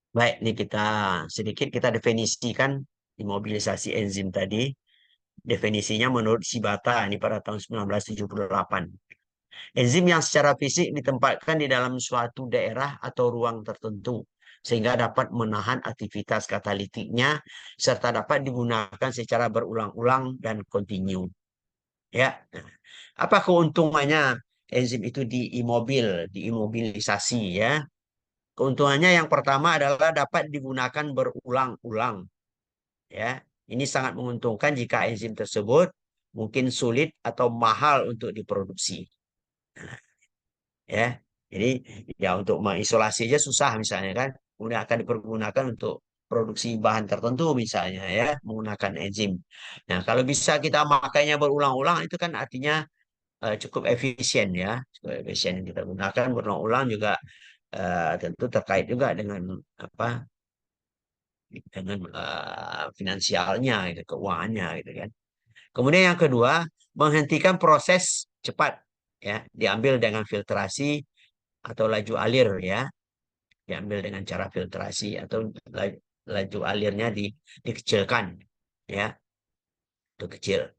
Baik, ini kita definisikan imobilisasi enzim tadi. Definisinya menurut Shibata ini pada tahun 1978. Enzim yang secara fisik ditempatkan di dalam suatu daerah atau ruang tertentu sehingga dapat menahan aktivitas katalitiknya serta dapat digunakan secara berulang-ulang dan kontinu. Ya. Nah, apa keuntungannya enzim itu diimobilisasi ya? Keuntungannya yang pertama adalah dapat digunakan berulang-ulang ya. Ini sangat menguntungkan jika enzim tersebut mungkin sulit atau mahal untuk diproduksi. Ya. Jadi ya untuk mengisolasi aja susah misalnya kan. Kemudian akan dipergunakan untuk produksi bahan tertentu misalnya ya menggunakan enzim. Nah, kalau bisa kita makainya berulang-ulang itu kan artinya cukup efisien ya. Cukup efisien kita gunakan berulang-ulang juga tentu terkait juga dengan apa finansialnya gitu, keuangannya gitu kan. Kemudian yang kedua, menghentikan proses cepat ya, diambil dengan filtrasi atau laju alir ya, diambil dengan cara filtrasi atau laju alirnya dikecilkan ya, itu kecil.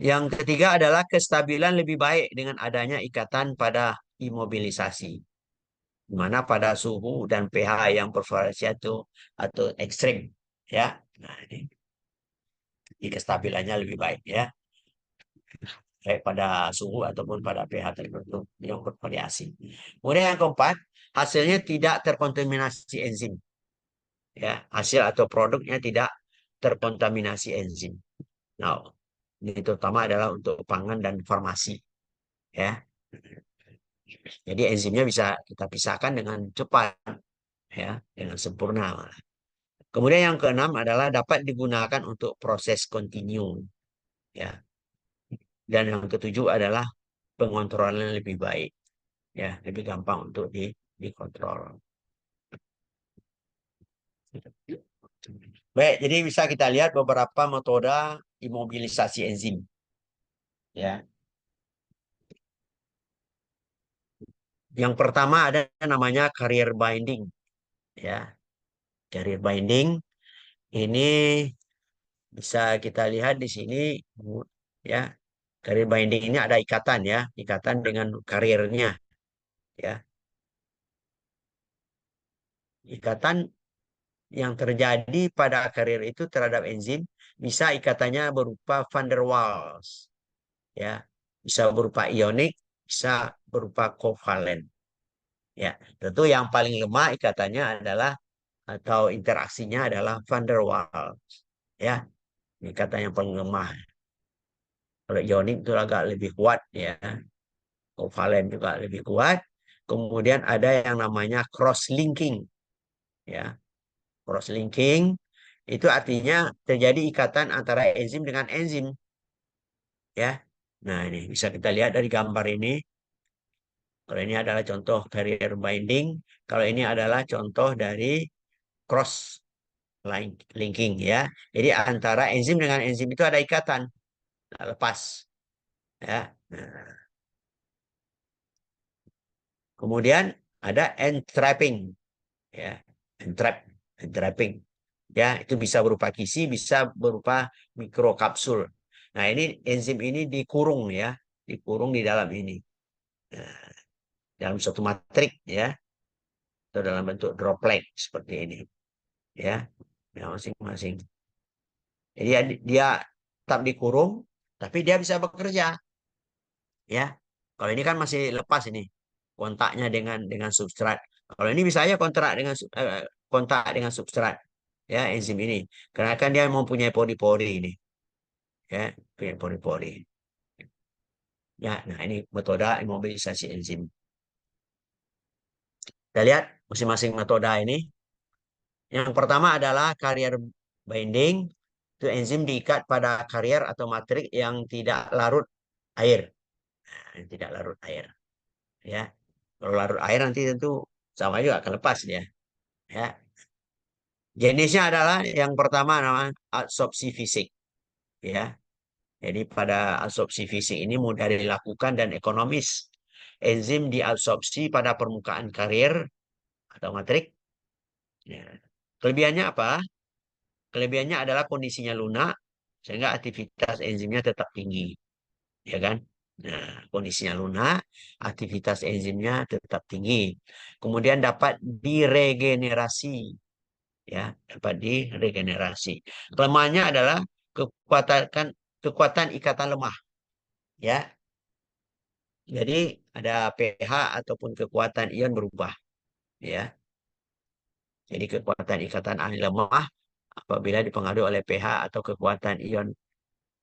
Yang ketiga adalah kestabilan lebih baik dengan adanya ikatan pada imobilisasi, di mana pada suhu dan pH yang bervariasi atau ekstrim ya. Nah, ini kestabilannya lebih baik ya, baik pada suhu ataupun pada pH tertentu yang bervariasi. Kemudian yang keempat, hasilnya tidak terkontaminasi enzim. Ya, hasil atau produknya tidak terkontaminasi enzim. Nah, ini terutama adalah untuk pangan dan farmasi. Ya, jadi enzimnya bisa kita pisahkan dengan cepat, ya, dengan sempurna. Kemudian yang keenam adalah dapat digunakan untuk proses kontinu. Ya, dan yang ketujuh adalah pengontrolan lebih baik. Ya, lebih gampang untuk dikontrol. Baik, jadi bisa kita lihat beberapa metode imobilisasi enzim. Ya, yang pertama ada namanya carrier binding. Ya, carrier binding ini bisa kita lihat di sini. Ya, carrier binding ini ada ikatan ya, ikatan dengan kariernya. Ya, ikatan yang terjadi pada karier itu terhadap enzim bisa ikatannya berupa van der Waals. Ya, bisa berupa ionik, bisa berupa kovalen. Ya, tentu yang paling lemah ikatannya adalah atau interaksinya adalah van der Waals. Ya, ikatan yang paling lemah. Kalau ionik itu agak lebih kuat ya, kovalen juga lebih kuat. Kemudian ada yang namanya cross linking. Ya, cross linking itu artinya terjadi ikatan antara enzim dengan enzim. Ya, nah ini bisa kita lihat dari gambar ini. Kalau ini adalah contoh carrier binding, kalau ini adalah contoh dari cross linking ya. Jadi antara enzim dengan enzim itu ada ikatan, nggak lepas ya. Nah, kemudian ada entrapping ya, entrapping ya, itu bisa berupa kisi, bisa berupa mikrokapsul. Nah, ini enzim ini dikurung ya, dikurung di dalam ini. Nah, dalam suatu matrik ya, atau dalam bentuk droplet seperti ini ya, ya masing-masing. Jadi dia tetap dikurung, tapi dia bisa bekerja ya. Kalau ini kan masih lepas ini kontaknya dengan substrat. Kalau ini bisa aja kontak dengan substrat ya enzim ini, karena kan dia mempunyai pori-pori ini ya, punya pori-pori. Ya, nah ini metode imobilisasi enzim. Kita lihat masing-masing metode ini. Yang pertama adalah carrier binding. Itu enzim diikat pada karier atau matrik yang tidak larut air. Nah, yang tidak larut air. Ya, kalau larut air nanti tentu sama juga akan lepas dia. Ya, jenisnya adalah yang pertama namanya adsorpsi fisik. Ya, jadi pada adsorpsi fisik ini mudah dilakukan dan ekonomis. Enzim diabsorpsi pada permukaan karier atau matrik Ya. Kelebihannya apa? Kelebihannya adalah kondisinya lunak sehingga aktivitas enzimnya tetap tinggi, ya kan? Nah, kondisinya lunak, aktivitas enzimnya tetap tinggi. Kemudian dapat diregenerasi, ya, dapat diregenerasi. Kelemahannya adalah kekuatan ikatan lemah, ya. Jadi ada pH ataupun kekuatan ion berubah, ya. Jadi kekuatan ikatan anion lemah apabila dipengaruhi oleh pH atau kekuatan ion,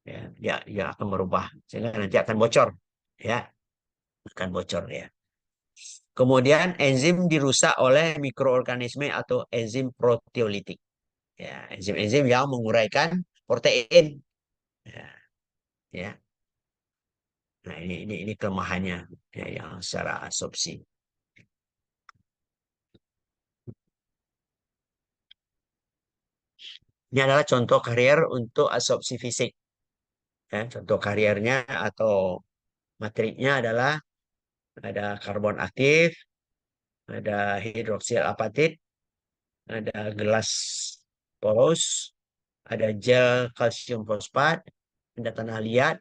ya, dia akan berubah sehingga nanti akan bocor, ya, akan bocor, ya. Kemudian enzim dirusak oleh mikroorganisme atau enzim proteolitik, ya, enzim-enzim yang menguraikan protein, ya, ya. Nah, ini kelemahannya, ya, yang secara absorpsi. Ini adalah contoh karier untuk absorpsi fisik, ya. Contoh kariernya atau matriknya adalah ada karbon aktif, ada hidroksil apatit, ada gelas poros, ada gel kalsium fosfat, ada tanah liat,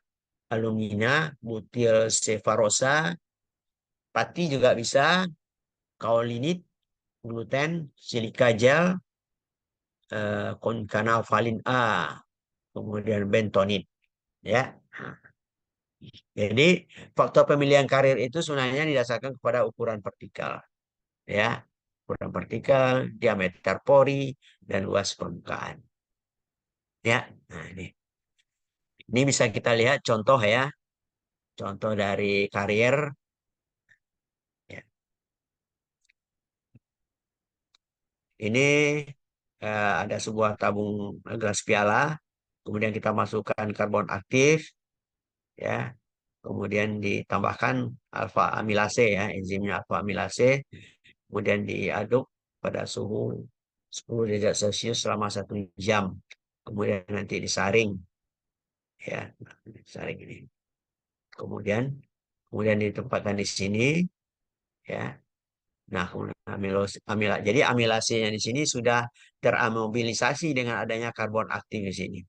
alumina, butil sefarosa, pati juga bisa, kaolinit, gluten, silika gel, konkanalvalin A, kemudian bentonit, ya. Jadi faktor pemilihan karir itu sebenarnya didasarkan kepada ukuran partikel, ya, ukuran partikel, diameter pori, dan luas permukaan, ya. Nah, ini bisa kita lihat contoh, ya, contoh dari karier, ya. Ini ada sebuah tabung gelas piala, kemudian kita masukkan karbon aktif, ya, kemudian ditambahkan alfa amilase, ya, enzimnya alfa amilase, kemudian diaduk pada suhu 10 derajat Celcius selama 1 jam, kemudian nanti disaring, ya, disaring ini, kemudian kemudian ditempatkan di sini, ya. Nah, kemudian jadi amilasenya di sini sudah teramobilisasi dengan adanya karbon aktif di sini,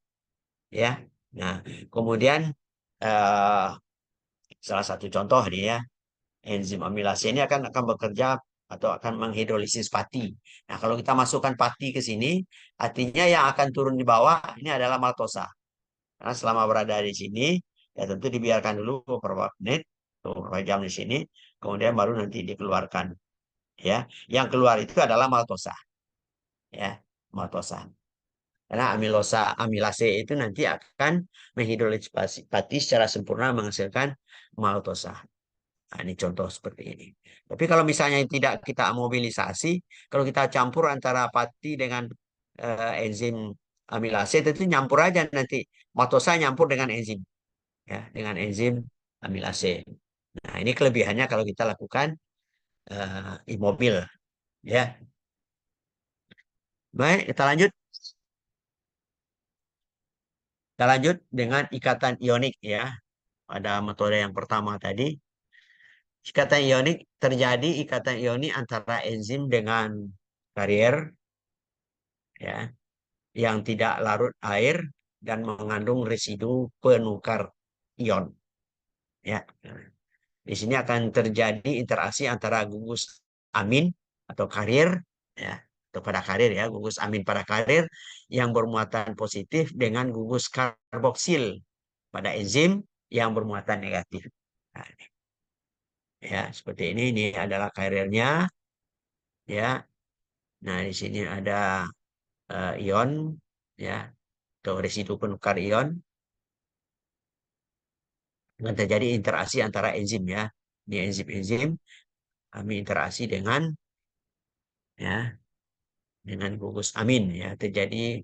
ya. Nah, kemudian eh, salah satu contoh nih, ya, enzim amilase ini akan bekerja atau akan menghidrolisis pati. Nah, kalau kita masukkan pati ke sini, artinya yang akan turun di bawah ini adalah maltosa. Karena selama berada di sini, ya tentu dibiarkan dulu beberapa menit, beberapa jam di sini, kemudian baru nanti dikeluarkan, ya. Yang keluar itu adalah maltosa, ya, maltosa. Karena amilase itu nanti akan menghidrolisis pati secara sempurna menghasilkan maltosa. Nah, ini contoh seperti ini. Tapi kalau misalnya tidak kita mobilisasi, kalau kita campur antara pati dengan enzim amilase, tentu nyampur aja nanti. Maltosa nyampur dengan enzim, ya, dengan enzim amilase. Nah, ini kelebihannya kalau kita lakukan imobil, ya. Baik, kita lanjut. Kita lanjut dengan ikatan ionik, ya. Pada metode yang pertama tadi, ikatan ionik terjadi ikatan ionik antara enzim dengan karier, ya, yang tidak larut air dan mengandung residu penukar ion, ya. Di sini akan terjadi interaksi antara gugus amin atau karier, ya, atau pada karier, ya, gugus amin pada karier yang bermuatan positif dengan gugus karboksil pada enzim yang bermuatan negatif. Nah, ya, seperti ini adalah karirnya, ya. Nah, di sini ada ion, ya, atau residu penukar ion, dan terjadi interaksi antara enzim, ya. Ini enzim-enzim kami interaksi dengan gugus amin, ya. Terjadi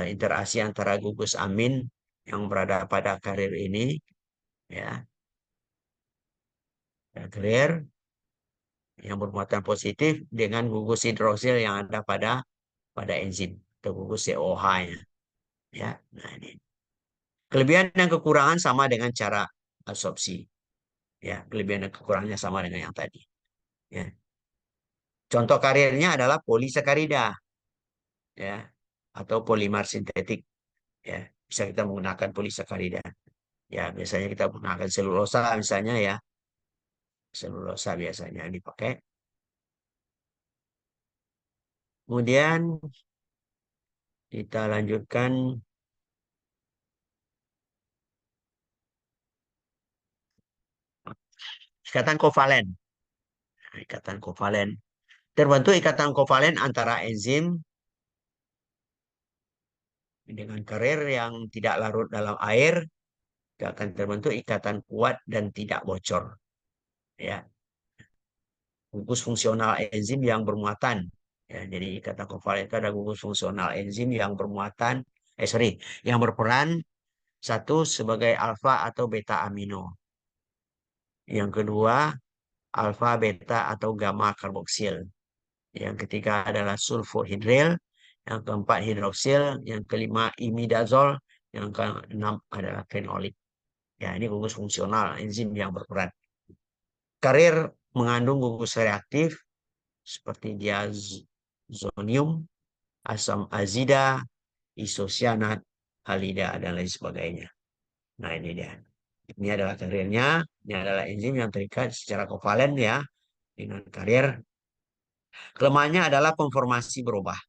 interaksi antara gugus amin yang berada pada karir ini, ya, dan karir yang bermuatan positif dengan gugus hidroksil yang ada pada enzim atau gugus COH-nya, ya. Nah, ini kelebihan dan kekurangan sama dengan cara absorpsi, ya. Kelebihan dan kekurangannya sama dengan yang tadi, ya. Contoh karirnya adalah polisakarida. ya, atau polimer sintetik, ya. Bisa kita menggunakan polisakarida. Ya, biasanya kita menggunakan selulosa misalnya ya. Selulosa biasanya yang dipakai. Kemudian kita lanjutkan ikatan kovalen. Nah, ikatan kovalen. Terbentuk ikatan kovalen antara enzim dengan karir yang tidak larut dalam air, akan terbentuk ikatan kuat dan tidak bocor. Ya, gugus fungsional enzim yang bermuatan. Ya, jadi ikatan kovalen itu ada gugus fungsional enzim yang bermuatan, yang berperan satu sebagai alfa atau beta amino. Yang kedua, alfa, beta atau gamma karboksil. Yang ketiga adalah sulfohidril. Yang keempat hidroksil. Yang kelima imidazol. Yang keenam adalah fenolik. Ya, ini gugus fungsional enzim yang berperan. Karir mengandung gugus reaktif seperti diazonium, asam azida, isosianat, halida, dan lain sebagainya. Nah, ini dia. Ini adalah karirnya. Ini adalah enzim yang terikat secara kovalen ya dengan karir. Kelemahannya adalah konformasi berubah.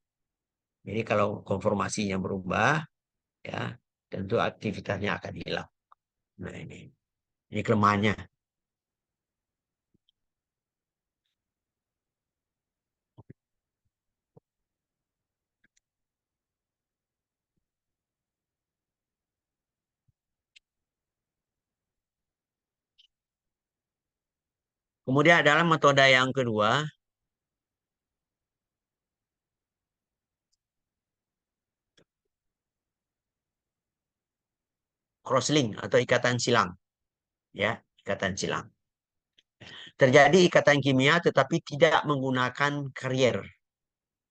Jadi kalau konformasinya berubah, ya tentu aktivitasnya akan hilang. Nah, ini kelemahannya. Kemudian adalah metode yang kedua, crosslink atau ikatan silang. Ya, ikatan silang. Terjadi ikatan kimia tetapi tidak menggunakan karier.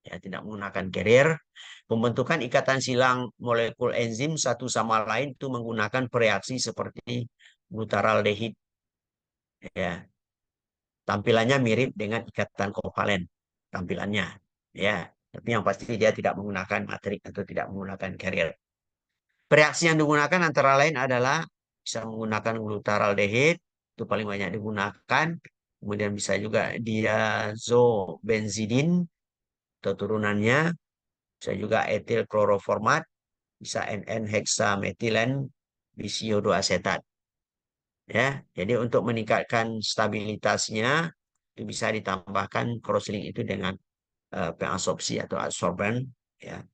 Ya, tidak menggunakan karier. Pembentukan ikatan silang molekul enzim satu sama lain itu menggunakan reaksi seperti glutaraldehid. Ya, tampilannya mirip dengan ikatan kovalen. Tampilannya, ya. Tapi yang pasti dia tidak menggunakan matrik atau tidak menggunakan carrier. Reaksi yang digunakan antara lain adalah bisa menggunakan glutaraldehid, itu paling banyak digunakan. Kemudian bisa juga diazobenzidin atau turunannya, bisa juga etil kloroformat, bisa NN-heksametilen bisiodoasetat. Ya, jadi untuk meningkatkan stabilitasnya itu bisa ditambahkan crosslink itu dengan pengadsorpsi atau adsorban. Ya,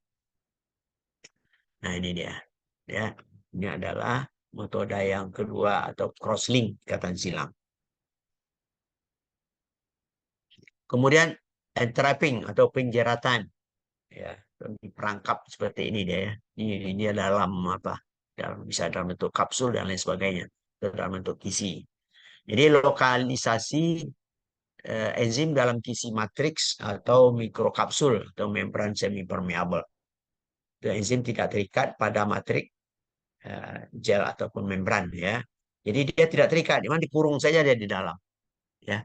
nah ini dia. Ya, ini adalah metode yang kedua atau crosslink ikatan silang. Kemudian entrapping atau penjeratan. Ya, diperangkap seperti ini dia ya. Ini dalam apa? Dalam bisa dalam bentuk kapsul dan lain sebagainya. Atau dalam bentuk kisi. Jadi lokalisasi enzim dalam kisi matriks atau mikrokapsul atau membran semipermeable. Enzim tidak terikat pada matrik gel ataupun membran ya. Jadi dia tidak terikat, memang dikurung saja dia di dalam ya.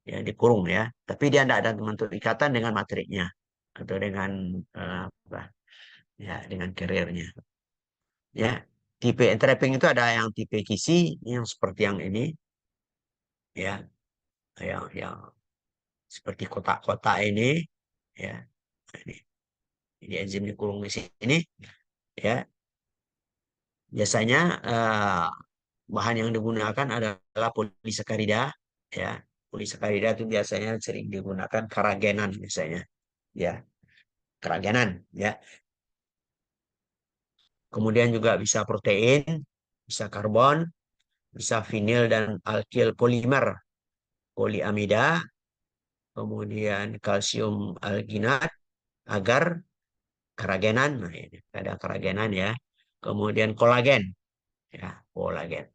Ya dikurung ya. Tapi dia tidak ada bentuk ikatan dengan matriknya atau dengan apa ya dengan carriernya ya. Tipe entrapping itu ada yang tipe kisi yang seperti yang ini ya, yang seperti kotak-kotak ini ya. Ini, ini enzim dikurung di sini ya. Biasanya bahan yang digunakan adalah polisakarida ya. Polisakarida itu biasanya sering digunakan karagenan biasanya ya, karagenan ya. Kemudian juga bisa protein, bisa karbon, bisa vinil dan alkyl polimer, poliamida, kemudian kalsium alginat, agar karagenan, nah ini ada karagenan ya. Kemudian kolagen ya, kolagen.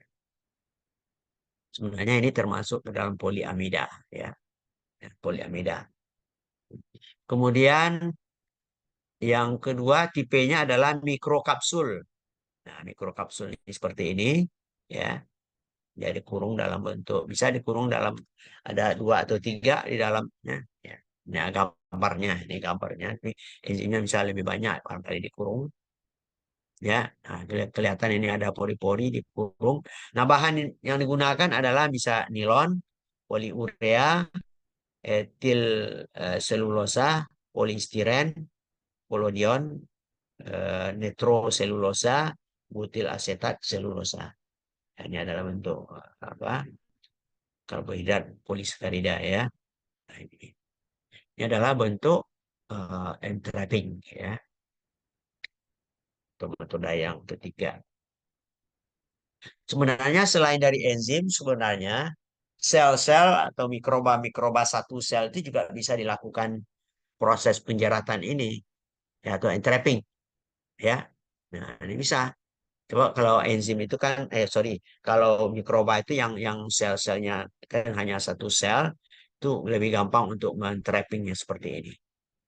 Sebenarnya ini termasuk ke dalam poliamida ya, poliamida. Kemudian yang kedua tipenya adalah mikrokapsul. Nah, mikrokapsul ini seperti ini ya. Dia dikurung dalam bentuk bisa dikurung dalam ada dua atau tiga di dalamnya. Ya. Ini agak gambarnya, ini gambarnya. Ini enzimnya bisa lebih banyak barangkali dikurung. Ya, nah, kelihatan ini ada pori-pori dikurung. Nah, bahan yang digunakan adalah bisa nilon, poliurea, etil selulosa, polistiren, kolodion, nitroselulosa, butil asetat selulosa. Ini adalah bentuk apa? Karbohidrat polisakarida ya. Nah, ini adalah bentuk entrapping ya, untuk metode yang ketiga. Sebenarnya selain dari enzim, sebenarnya sel-sel atau mikroba-mikroba satu sel itu juga bisa dilakukan proses penjeratan ini ya, atau entrapping ya. Nah, ini bisa. Coba kalau enzim itu kan, sorry, kalau mikroba itu yang sel-selnya kan hanya satu sel, itu lebih gampang untuk men-trappingnya seperti ini.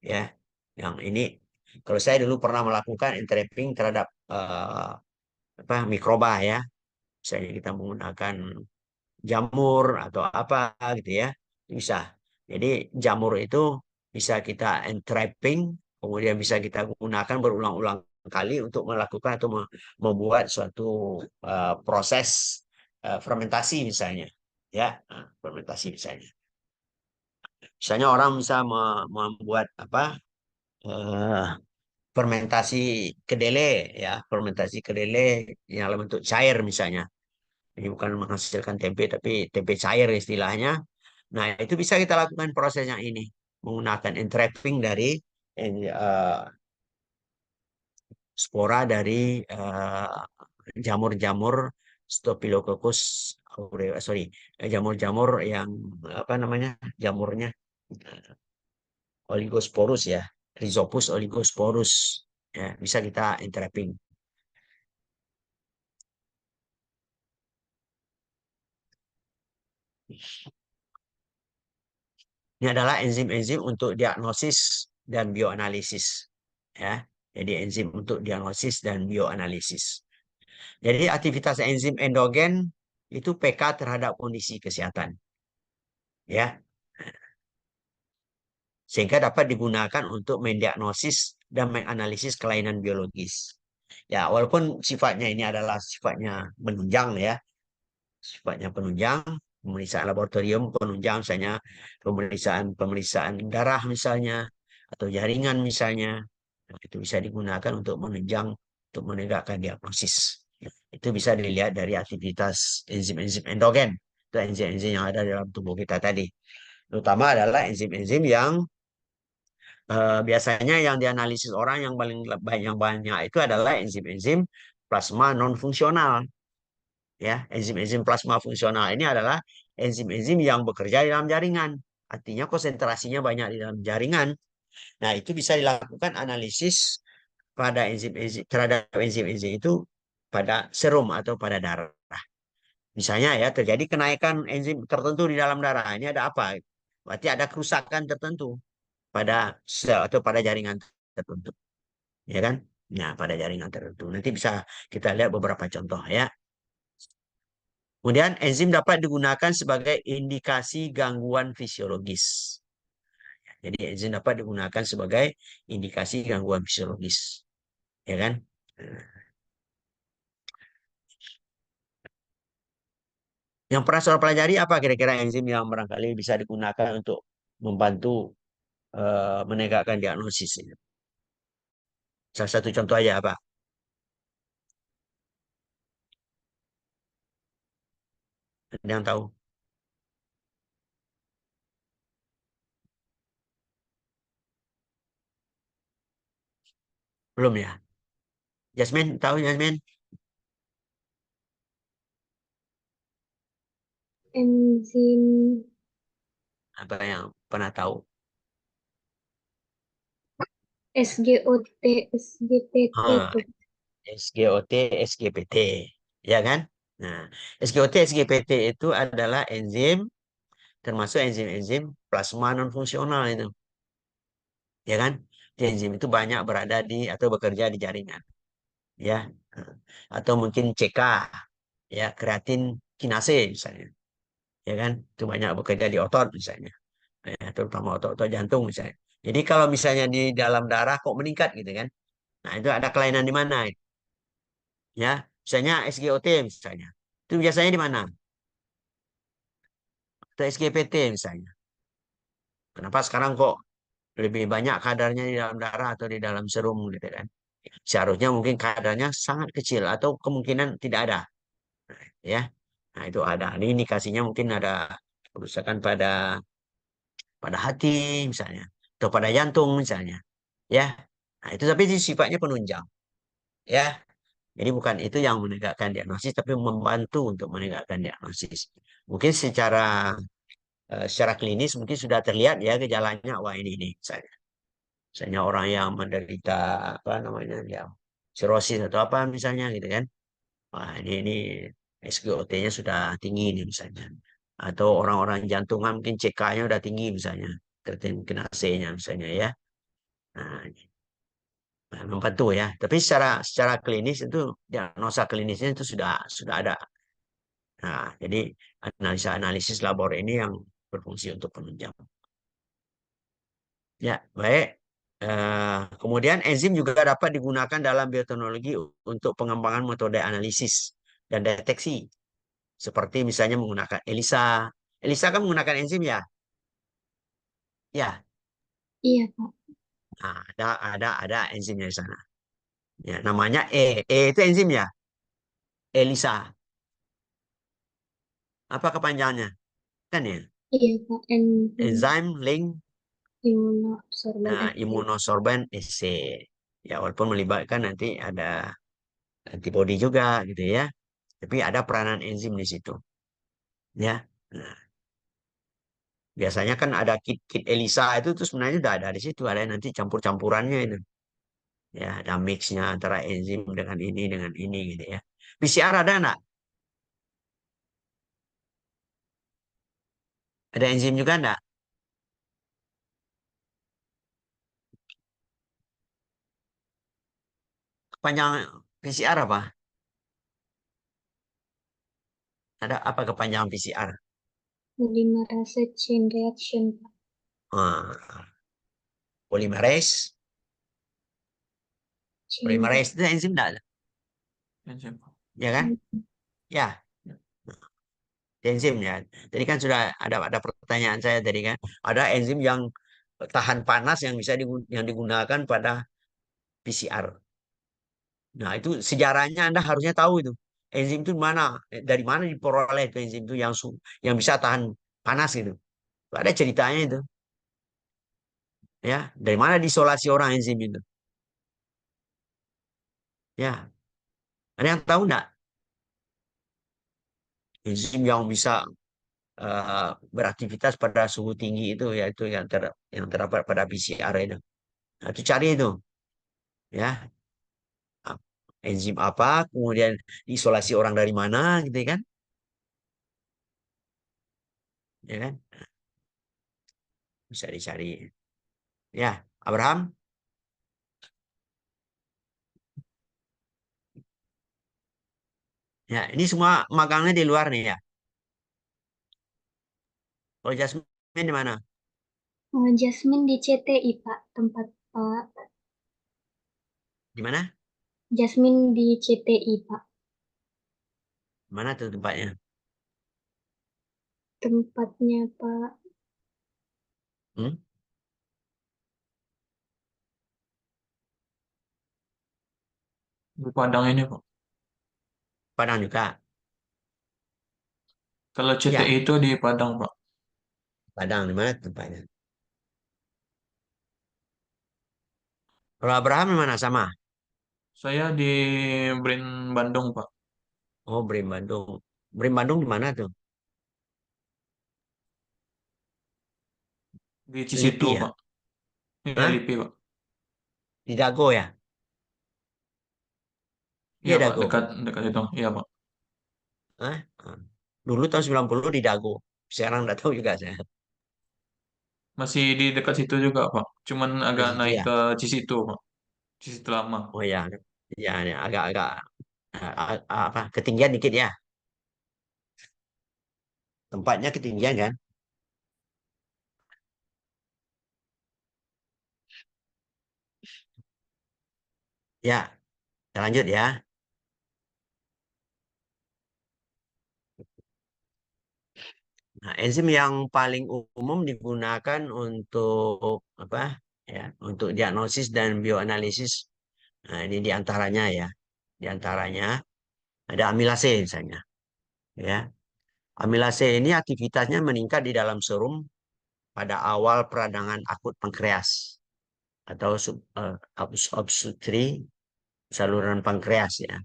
Ya, yang ini, kalau saya dulu pernah melakukan entrapping terhadap apa mikroba ya, misalnya kita menggunakan jamur atau apa gitu ya, bisa. Jadi jamur itu bisa kita entrapping, kemudian bisa kita gunakan berulang-ulang kali untuk melakukan atau membuat suatu proses fermentasi misalnya, ya. Nah, fermentasi misalnya. Misalnya orang bisa membuat apa eh, fermentasi kedelai ya, fermentasi kedelai yang dalam bentuk cair misalnya. Ini bukan menghasilkan tempe, tapi tempe cair istilahnya. Nah, itu bisa kita lakukan prosesnya ini menggunakan entrapping dari eh, spora dari jamur-jamur Staphylococcus aureus, sorry, jamur-jamur yang apa namanya, jamurnya Oligosporus ya, Rhizopus oligosporus ya, bisa kita entrapping. Ini adalah enzim-enzim untuk diagnosis dan bioanalisis ya. Jadi enzim untuk diagnosis dan bioanalisis. Jadi aktivitas enzim endogen itu PK terhadap kondisi kesehatan ya. Sehingga dapat digunakan untuk mendiagnosis dan menganalisis kelainan biologis. Ya, walaupun sifatnya ini adalah sifatnya menunjang ya, sifatnya penunjang, pemeriksaan laboratorium penunjang misalnya pemeriksaan pemeriksaan darah misalnya atau jaringan misalnya. Nah, itu bisa digunakan untuk menunjang untuk menegakkan diagnosis. Itu bisa dilihat dari aktivitas enzim-enzim endogen, itu enzim-enzim yang ada dalam tubuh kita tadi. Terutama adalah enzim-enzim yang biasanya yang dianalisis orang yang paling banyak itu adalah enzim-enzim plasma non fungsional ya. Enzim-enzim plasma fungsional ini adalah enzim-enzim yang bekerja di dalam jaringan, artinya konsentrasinya banyak di dalam jaringan. Nah, itu bisa dilakukan analisis pada enzim-enzim terhadap enzim-enzim itu pada serum atau pada darah. Misalnya ya, terjadi kenaikan enzim tertentu di dalam darah, ini ada apa? Berarti ada kerusakan tertentu pada sel atau pada jaringan tertentu, ya kan? Nah, pada jaringan tertentu. Nanti bisa kita lihat beberapa contoh ya. Kemudian enzim dapat digunakan sebagai indikasi gangguan fisiologis. Jadi enzim dapat digunakan sebagai indikasi gangguan fisiologis, ya kan? Yang pernah saya pelajari apa kira-kira enzim yang barangkali bisa digunakan untuk membantu menegakkan diagnosis ini? Salah satu contoh aja apa? Ada yang tahu? Belum ya? Jasmine, tahu Jasmine? Enzim Apa yang pernah tahu? SGOT, SGPT Ah, tuh. SGOT, SGPT, ya kan? Nah, SGOT, SGPT itu adalah enzim, termasuk enzim-enzim plasma non fungsional itu, ya kan? Enzim itu banyak berada di atau bekerja di jaringan, ya. Atau mungkin CK, ya, kreatin kinase misalnya, ya kan? Itu banyak bekerja di otot misalnya, ya, terutama otot-otot jantung misalnya. Jadi kalau misalnya di dalam darah kok meningkat gitu kan. Nah, itu ada kelainan di mana? Ya, misalnya SGOT misalnya. Itu biasanya di mana? Atau SGPT misalnya. Kenapa sekarang kok lebih banyak kadarnya di dalam darah atau di dalam serum gitu kan? Seharusnya mungkin kadarnya sangat kecil atau kemungkinan tidak ada, ya. Nah, itu ada. Ini indikasinya mungkin ada kerusakan pada pada hati misalnya atau pada jantung misalnya, ya. Nah, itu tapi itu sifatnya penunjang, ya. Jadi bukan itu yang menegakkan diagnosis, tapi membantu untuk menegakkan diagnosis. Mungkin secara klinis mungkin sudah terlihat ya gejalanya, wah ini misalnya. Misalnya orang yang menderita apa namanya ya sirosis atau apa misalnya gitu kan. Wah ini SGOT-nya sudah tinggi nih misalnya. Atau orang-orang jantungan mungkin CK-nya udah tinggi misalnya. Kreatin kinase-nya misalnya ya. Nah, membantu ya. Tapi secara klinis itu diagnosa klinisnya itu sudah ada. Nah, jadi analisa-analisis labor ini yang berfungsi untuk penunjang. Ya, baik. Kemudian enzim juga dapat digunakan dalam bioteknologi untuk pengembangan metode analisis dan deteksi. Seperti misalnya menggunakan ELISA. ELISA kan menggunakan enzim ya? Ya, Iya, Pak. nah, ada enzimnya di sana. Ya, namanya E itu enzim ya? ELISA. Apa kepanjangannya? Kan ya? Iya, Pak. Enzim Enzyme link imunoabsorban assay. immunosorbent assay. Ya, walaupun melibatkan nanti ada antibody juga gitu ya. Tapi ada peranan enzim di situ. Ya. Nah, biasanya kan ada kit-kit ELISA itu tuh sebenarnya udah ada di situ. Ada nanti campur-campurannya itu. Ya, ada mixnya antara enzim dengan ini gitu ya. PCR ada nggak? Ada enzim juga nggak? Kepanjangan PCR apa? Ada apa kepanjangan PCR? Polymerase chain reaction, Pak. Ah, polimerase. Chain Polimerase itu enzim nggak? Enzim, Pak. Ya kan? reaction. Ya, enzim ya. Tadi kan sudah ada pertanyaan saya tadi kan. Ada enzim yang tahan panas yang yang digunakan pada PCR. Nah, itu sejarahnya Anda harusnya tahu itu. Enzim itu mana? Dari mana diperoleh itu enzim itu yang bisa tahan panas gitu. Ada ceritanya itu. Ya, dari mana diisolasi orang enzim itu? Ya, ada yang tahu enggak? Enzim yang bisa beraktivitas pada suhu tinggi itu yaitu yang terdapat pada PCR itu. Nah, itu cari itu, ya. Enzim apa, kemudian diisolasi orang dari mana gitu kan? Ya kan? Bisa dicari. Ya, Abraham. Ya, ini semua magangnya di luar nih ya. Kalau Jasmine di mana? Jasmine di CTI, Pak. Tempat Pak. Di mana? Jasmine di CTI, Pak. Mana tuh tempatnya? Tempatnya Pak. Hmm? Di Padang ini, Pak. Padang juga. Kalau CTI Ya, itu di Padang, Pak. Padang di mana tempatnya? Kalau Abraham di mana sama? Saya di Brin Bandung, Pak. Oh, Brim Bandung. Brim Bandung di mana tuh? Di Cisitu, Lipi ya? Pak. Iya, Hah? Lipi, Pak. Di Dago ya? Iya, Iya Pak. Dago. Dekat dekat itu. Iya, Pak. Hah? Ah. Dulu tahun 90 di Dago. Sekarang nggak tahu juga saya. Masih di dekat situ juga, Pak. Cuman Di agak situ naik ya. ke Cisitu, Pak. Cisitu lama. Oh ya. Ya, ya, agak-agak apa ketinggian dikit ya. Tempatnya ketinggian kan? Ya, kita lanjut ya. Nah, enzim yang paling umum digunakan untuk apa? Ya, untuk diagnosis dan bioanalisis. Nah, ini diantaranya ya. Diantaranya ada amilase misalnya. Ya, amilase ini aktivitasnya meningkat di dalam serum pada awal peradangan akut pankreas atau obstruksi saluran pankreas ya.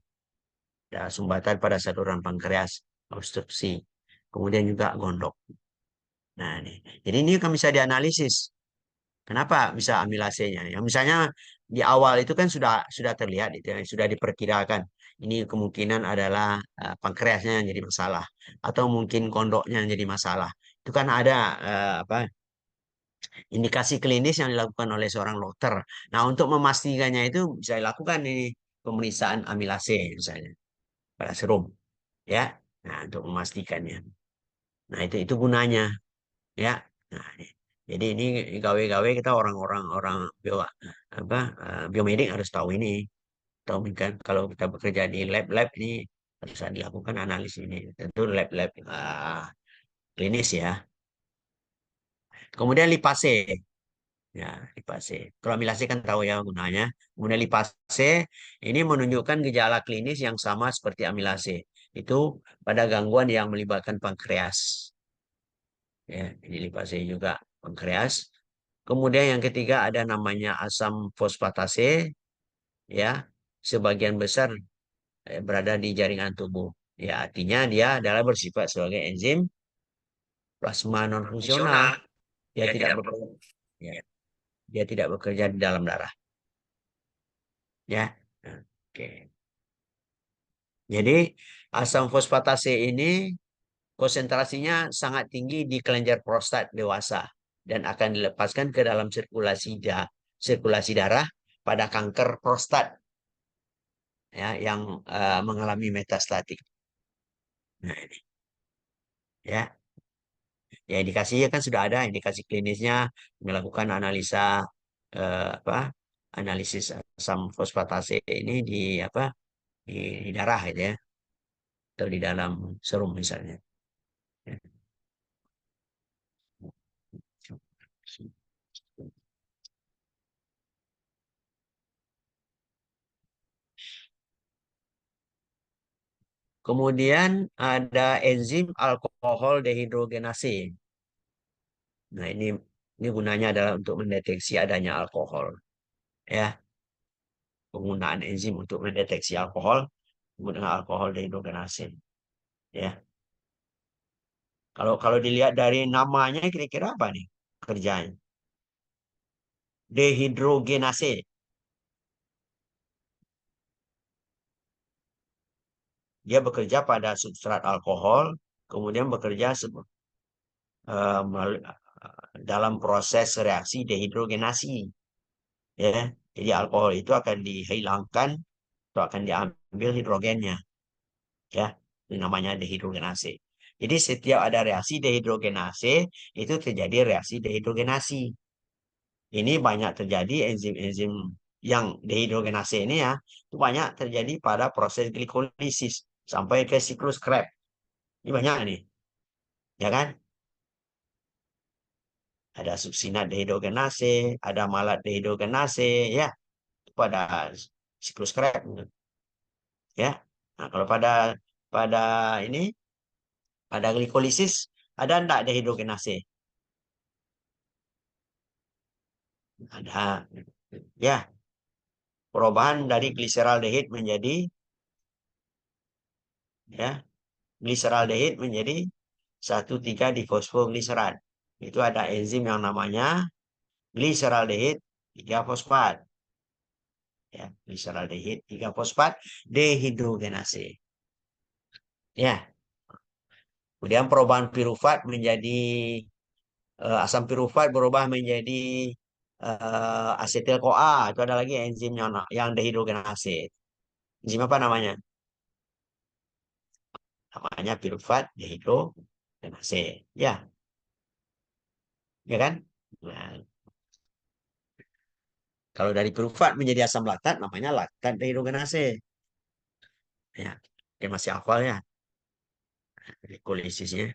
Ada sumbatan pada saluran pankreas, obstruksi. Kemudian juga gondok. Nah, ini. Jadi ini kan bisa dianalisis. Kenapa bisa amilasenya? Ya, misalnya di awal itu kan sudah terlihat itu ya, sudah diperkirakan ini kemungkinan adalah pankreasnya yang jadi masalah atau mungkin kondoknya yang jadi masalah. Itu kan ada apa indikasi klinis yang dilakukan oleh seorang dokter. Nah, untuk memastikannya itu bisa dilakukan ini pemeriksaan amilase misalnya pada serum ya. Nah, untuk memastikannya. Nah, itu gunanya ya. Nah, jadi ini gawe-gawe kita orang-orang orang bio apa biomedik harus tahu ini. Tahu kan kalau kita bekerja di lab-lab ini harus dilakukan analisis ini. Tentu lab-lab klinis ya. Kemudian lipase. Ya, lipase. Kalau amilase kan tahu ya gunanya. Kemudian lipase ini menunjukkan gejala klinis yang sama seperti amilase. Itu pada gangguan yang melibatkan pankreas. Ya, jadi lipase juga pankreas. Kemudian yang ketiga ada namanya asam fosfatase, ya, sebagian besar berada di jaringan tubuh. Ya, artinya dia adalah bersifat sebagai enzim plasma non fungsional. Dia tidak bekerja, ya, dia tidak bekerja di dalam darah. Ya, oke. Jadi asam fosfatase ini konsentrasinya sangat tinggi di kelenjar prostat dewasa dan akan dilepaskan ke dalam sirkulasi darah pada kanker prostat ya yang mengalami metastatik. Nah, ini ya. Ya indikasinya kan sudah ada indikasi klinisnya melakukan analisa apa analisis asam fosfatase ini di apa di darah gitu ya atau di dalam serum misalnya. Ya. Kemudian ada enzim alkohol dehidrogenase. Nah, ini gunanya adalah untuk mendeteksi adanya alkohol. Ya, penggunaan enzim untuk mendeteksi alkohol menggunakan alkohol dehidrogenase. Ya, kalau kalau dilihat dari namanya kira-kira apa nih kerjanya? Dehidrogenase. Dia bekerja pada substrat alkohol, kemudian bekerja dalam proses reaksi dehidrogenasi. Ya, jadi alkohol itu akan dihilangkan atau akan diambil hidrogennya. Ya, ini namanya dehidrogenase. Jadi setiap ada reaksi dehidrogenase itu terjadi reaksi dehidrogenasi. Ini banyak terjadi enzim-enzim yang dehidrogenase ini ya, itu banyak terjadi pada proses glikolisis sampai ke siklus Krebs. Ini banyak nih, ya kan? Ada suksinat dehidrogenase, ada malat dehidrogenase, ya, itu pada siklus Krebs, ya. Nah, kalau pada ini pada glikolisis ada enggak dehidrogenase? Ada. Ya, perubahan dari gliseraldehid menjadi ya, gliseraldehid menjadi 1,3 difosfogliserat. Itu ada enzim yang namanya gliseraldehid 3 fosfat. Ya, gliseraldehid 3 fosfat dehidrogenase. Ya, kemudian perubahan pirufat menjadi asam pirufat berubah menjadi asetil CoA. Itu ada lagi enzim yang dehidrogenase. Enzim apa namanya? Namanya pirufat dehidrogenase. Ya, ya kan? Nah, Kalau dari pirufat menjadi asam laktat namanya laktat dehidrogenase. Ya, oke, masih hafal ya glikosisnya.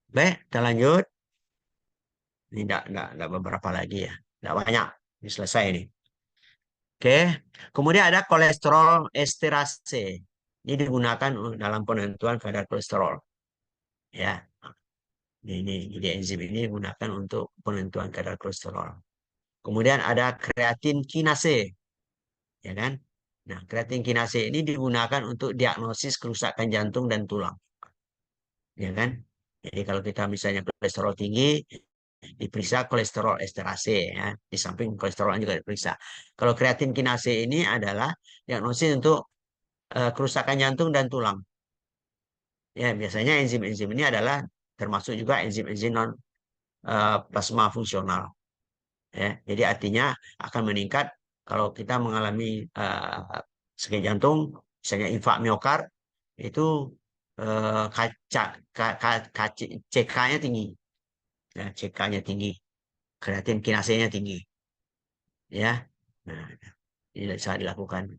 Baik, kita lanjut. Ini enggak beberapa lagi ya. Enggak banyak. Ini selesai nih. Oke. Kemudian ada kolesterol esterase. Ini digunakan dalam penentuan kadar kolesterol. Ya. Jadi enzim ini digunakan untuk penentuan kadar kolesterol. Kemudian ada kreatin kinase, ya kan? Nah, kreatin kinase ini digunakan untuk diagnosis kerusakan jantung dan tulang, ya kan? Jadi kalau kita misalnya kolesterol tinggi, diperiksa kolesterol esterase, ya. Di samping kolesterol juga diperiksa. Kalau kreatin kinase ini adalah diagnosis untuk kerusakan jantung dan tulang. Ya, biasanya enzim-enzim ini adalah termasuk juga enzim-enzim non plasma fungsional. Ya, jadi artinya akan meningkat kalau kita mengalami sakit jantung, misalnya infak miokard, itu CK-nya tinggi, ya, CK-nya tinggi, kreatin kinasenya tinggi, ya. Nah, ini bisa dilakukan,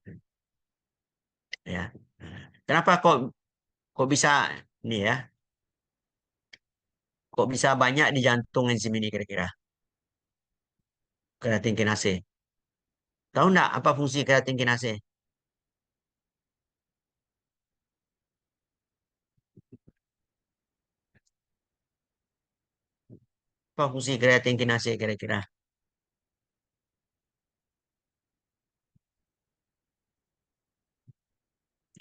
ya. Nah, kenapa kok bisa ini ya? Kok bisa banyak di jantung enzim ini kira-kira? Kreatin kinase. Tahu nggak apa fungsi kreatin kinase? Apa fungsi kreatin kinase kira-kira?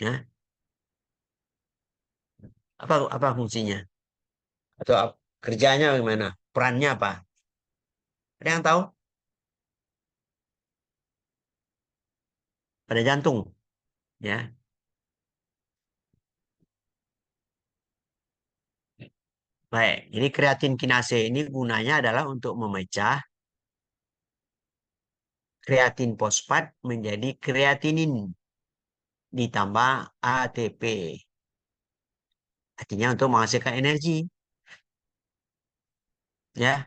Ya, apa fungsinya? Atau kerjanya bagaimana? Perannya apa? Ada yang tahu? Pada jantung, ya. Baik, jadi kreatin kinase ini gunanya adalah untuk memecah kreatin fosfat menjadi kreatinin ditambah ATP. Artinya untuk menghasilkan energi, ya.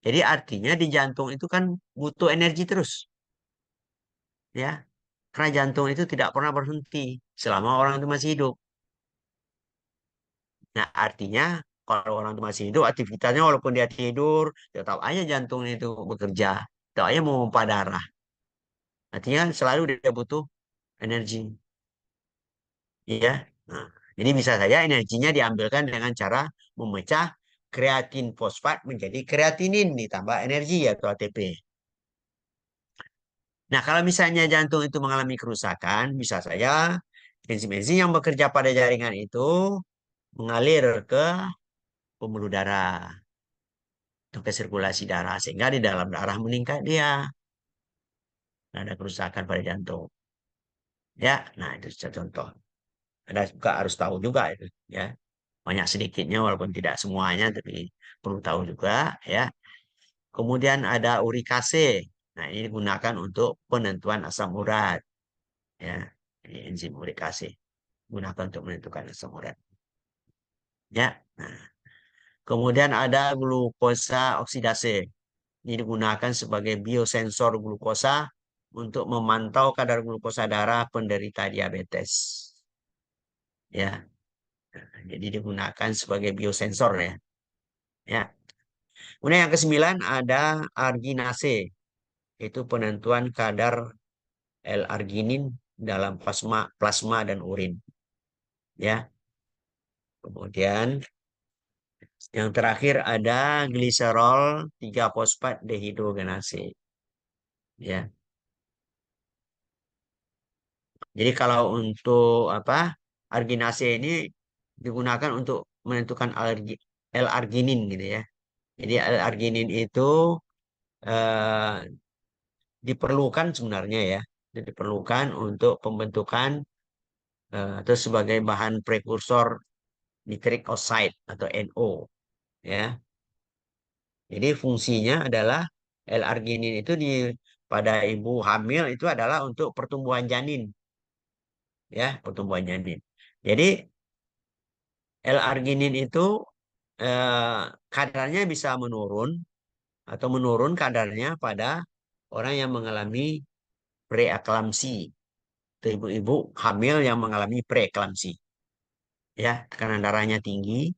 Jadi artinya di jantung itu kan butuh energi terus, ya. Karena jantung itu tidak pernah berhenti selama orang itu masih hidup. Nah, artinya kalau orang itu masih hidup, aktivitasnya walaupun dia tidur, tetap aja jantungnya itu bekerja, tetap aja memompa darah. Artinya selalu dia butuh energi, ya. Nah, jadi bisa saja energinya diambilkan dengan cara memecah kreatin fosfat menjadi kreatinin ditambah energi atau ATP. Nah, kalau misalnya jantung itu mengalami kerusakan, bisa saja enzim-enzim yang bekerja pada jaringan itu mengalir ke pembuluh darah atau ke sirkulasi darah sehingga di dalam darah meningkat dia. Ada kerusakan pada jantung. Ya, nah itu contoh. Ada juga harus tahu juga itu, ya. Banyak sedikitnya walaupun tidak semuanya, tapi perlu tahu juga, ya. Kemudian ada urikase. Nah, ini digunakan untuk penentuan asam urat, ya. Ini enzim urikase digunakan untuk menentukan asam urat. Ya. Nah, kemudian ada glukosa oksidase. Ini digunakan sebagai biosensor glukosa untuk memantau kadar glukosa darah penderita diabetes. Ya, jadi digunakan sebagai biosensor ya. Ya. Kemudian yang kesembilan ada arginase, itu penentuan kadar L-arginin dalam plasma dan urin. Ya. Kemudian yang terakhir ada gliserol 3 fosfat dehidrogenase. Ya. Jadi kalau untuk apa? Arginase ini digunakan untuk menentukan L-arginin gitu ya. Jadi L-arginin itu eh, diperlukan sebenarnya ya. Diperlukan untuk pembentukan atau sebagai bahan prekursor nitric oxide atau NO ya. Jadi fungsinya adalah L-arginin itu pada ibu hamil itu adalah untuk pertumbuhan janin ya, pertumbuhan janin. Jadi L-arginin itu kadarnya bisa menurun atau menurun kadarnya pada orang yang mengalami preeklamsi, atau ibu-ibu hamil yang mengalami preeklamsi. Ya, tekanan darahnya tinggi,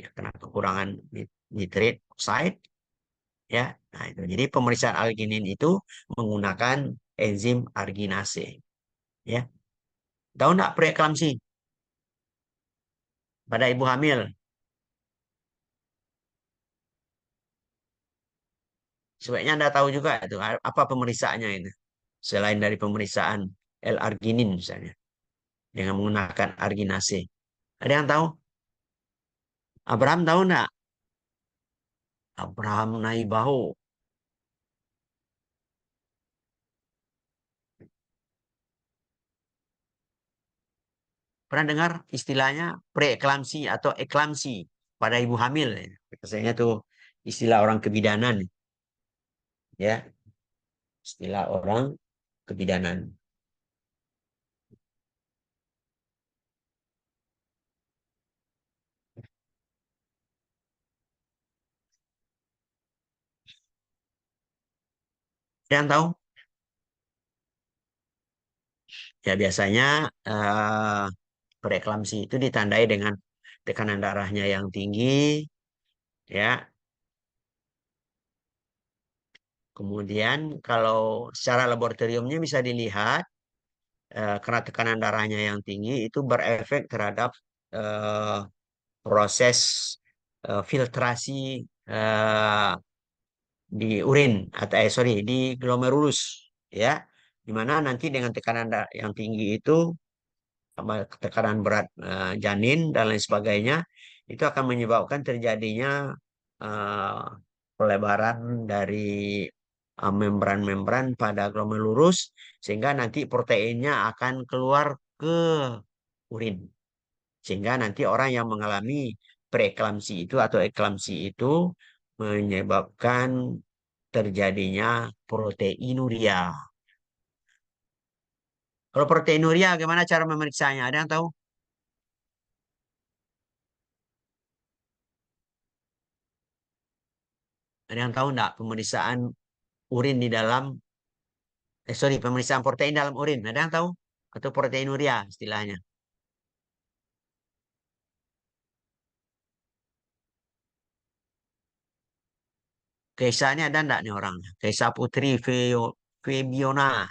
ya, karena kekurangan nitrit oxide, ya. Nah, itu. Jadi pemeriksaan arginin itu menggunakan enzim arginase, ya. Tahu nggak preeklamsi pada ibu hamil? Sebaiknya Anda tahu juga itu apa pemeriksaannya itu. Selain dari pemeriksaan L-arginin misalnya dengan menggunakan arginase. Ada yang tahu? Abraham tahu nggak? Abraham Naibaho. Pernah dengar istilahnya preeklamsi atau eklamsi pada ibu hamil? Biasanya tuh istilah orang kebidanan, ya, istilah orang kebidanan. Ada yang tahu? Ya biasanya preeklamsi itu ditandai dengan tekanan darahnya yang tinggi, ya. Kemudian kalau secara laboratoriumnya bisa dilihat karena tekanan darahnya yang tinggi itu berefek terhadap eh, proses filtrasi eh, di urin atau sorry di glomerulus, ya, di mana nanti dengan tekanan yang tinggi itu sama tekanan berat janin dan lain sebagainya itu akan menyebabkan terjadinya eh, pelebaran dari membran-membran pada glomerulus sehingga nanti proteinnya akan keluar ke urin sehingga nanti orang yang mengalami preeklamsi itu atau eklamsi itu menyebabkan terjadinya proteinuria. Kalau proteinuria, gimana cara memeriksanya? Ada yang tahu? Ada yang tahu enggak pemeriksaan urin di dalam, sorry, pemeriksaan protein dalam urin? Ada yang tahu? Atau proteinuria istilahnya? Keisha ini ada enggak nih orang? Keisha Putri Febiona.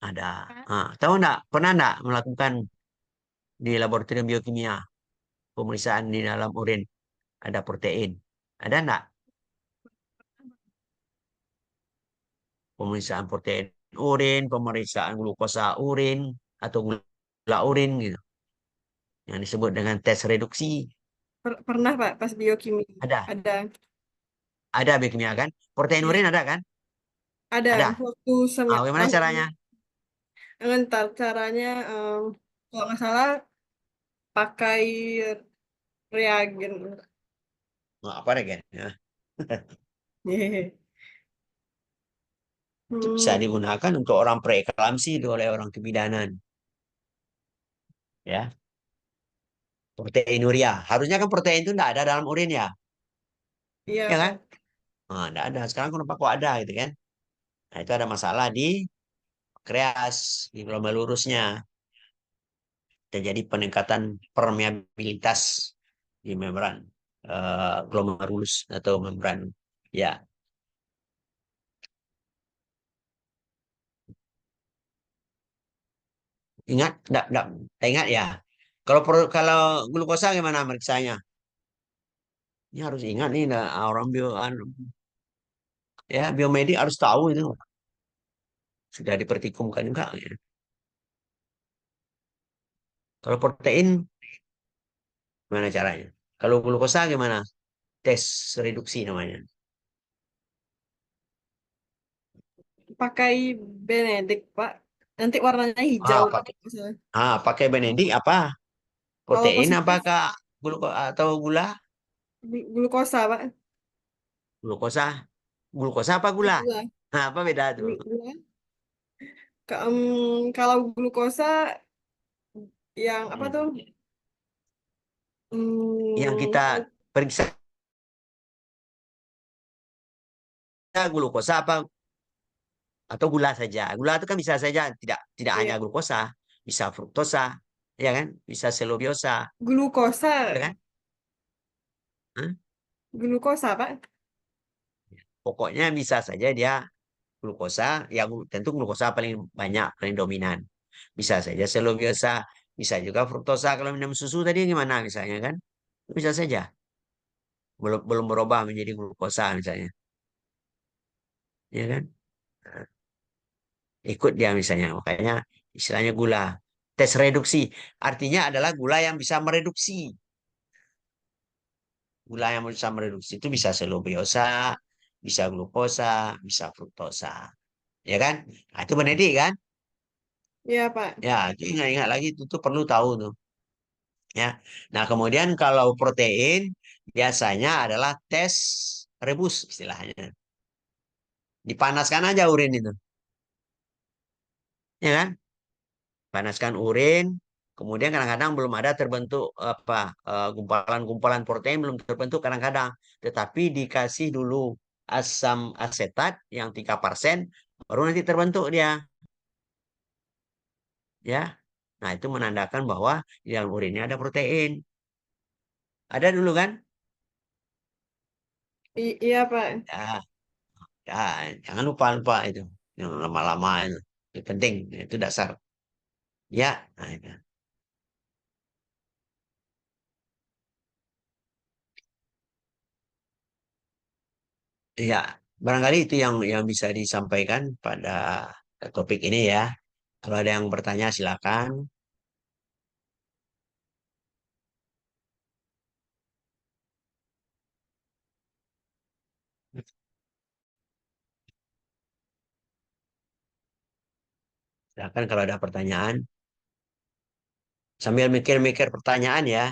Ada. Tahu enggak? Pernah enggak melakukan di laboratorium biokimia pemeriksaan di dalam urin? Ada protein. Ada enggak? Pemeriksaan protein urin, pemeriksaan glukosa urin, atau gula urin gitu. Yang disebut dengan tes reduksi. Pernah Pak pas biokimia. Ada. Ada. Ada biokimia kan? Protein Ya, urin ada kan? ada Ada. waktu Gimana caranya? ntar caranya kalau nggak salah pakai reagen. Apa regen? Ya. Hehehe. Itu bisa Hmm, digunakan untuk orang preeklamsi itu oleh orang kebidanan. Ya, proteinuria. Harusnya kan protein itu tidak ada dalam urin ya, ya kan? iya. Tidak ada. Sekarang kenapa kok ada gitu kan? Nah, itu ada masalah di pankreas, di glomerulusnya. Terjadi peningkatan permeabilitas di membran glomerulus atau membran. Ya, ingat? Tidak ingat ya. Kalau glukosa gimana meriksanya? Ini harus ingat nih, nah, orang ya biomedik harus tahu itu. Sudah dipertikumkan juga. Ya. Kalau protein, gimana caranya? Kalau glukosa gimana? Tes reduksi namanya. Pakai Benedict Pak. Nanti warnanya hijau. Pakai pakai Benedik apa? Kalau Protein positif apakah atau gula? glukosa Pak. Glukosa. Glukosa apa gula? Gula. Nah, apa beda tuh? Gula. Kalau glukosa yang apa tuh? Yang Hmm, kita kalau periksa glukosa apa atau gula saja. Gula itu kan bisa saja tidak hanya Iya. glukosa, bisa fruktosa, ya kan? Bisa selubiosa, Glukosa. ya kan? Hah? Glukosa, Pak. Pokoknya bisa saja dia glukosa, yang tentu glukosa paling banyak, paling dominan. Bisa saja selubiosa, bisa juga fruktosa kalau minum susu tadi gimana misalnya kan? Bisa saja. Belum belum berubah menjadi glukosa misalnya, ya kan? Nah, ikut dia misalnya, makanya istilahnya gula. Tes reduksi artinya adalah gula yang bisa mereduksi. Gula yang bisa mereduksi itu bisa selubiosa, bisa glukosa, bisa fruktosa, ya kan? Nah, itu benedik kan? Iya, Pak. Ya, itu ingat-ingat lagi itu tuh perlu tahu tuh. Ya. Nah, kemudian kalau protein biasanya adalah tes rebus istilahnya. Dipanaskan aja urin itu, ya kan? Panaskan urin, kemudian kadang-kadang belum ada terbentuk apa gumpalan-gumpalan protein belum terbentuk kadang-kadang, tetapi dikasih dulu asam asetat yang 3%, baru nanti terbentuk dia, ya. Nah, itu menandakan bahwa di dalam urinnya ada protein. Ada dulu kan? Iya, Pak. Ya, ya, jangan lupa-lupa itu. Yang lama-lama itu penting, itu dasar. Ya, nah, itu. Ya, barangkali itu yang bisa disampaikan pada topik ini ya. Kalau ada yang bertanya silakan. Silakan kalau ada pertanyaan. Sambil mikir-mikir pertanyaan ya.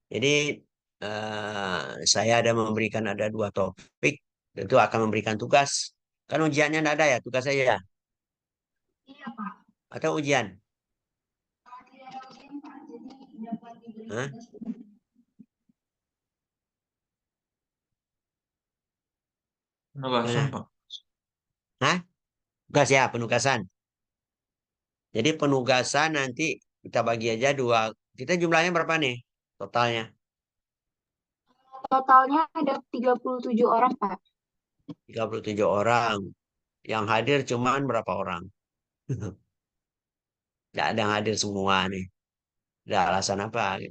Jadi saya ada memberikan ada 2 topik. Tentu akan memberikan tugas. Kan ujiannya tidak ada ya, tugas saya. Iya, Pak. Atau ujian? Tidak ada ujian, Pak. Jadi dapat diberi Hah? tugas. Penugasan, Mana? Pak. Hah? Tugas ya, penugasan. Jadi penugasan nanti kita bagi aja 2. Kita jumlahnya berapa nih totalnya? Totalnya ada 37 orang, Pak. 37 orang. Yang hadir cuman berapa orang? Tidak ada yang hadir semua nih. Ada alasan apa?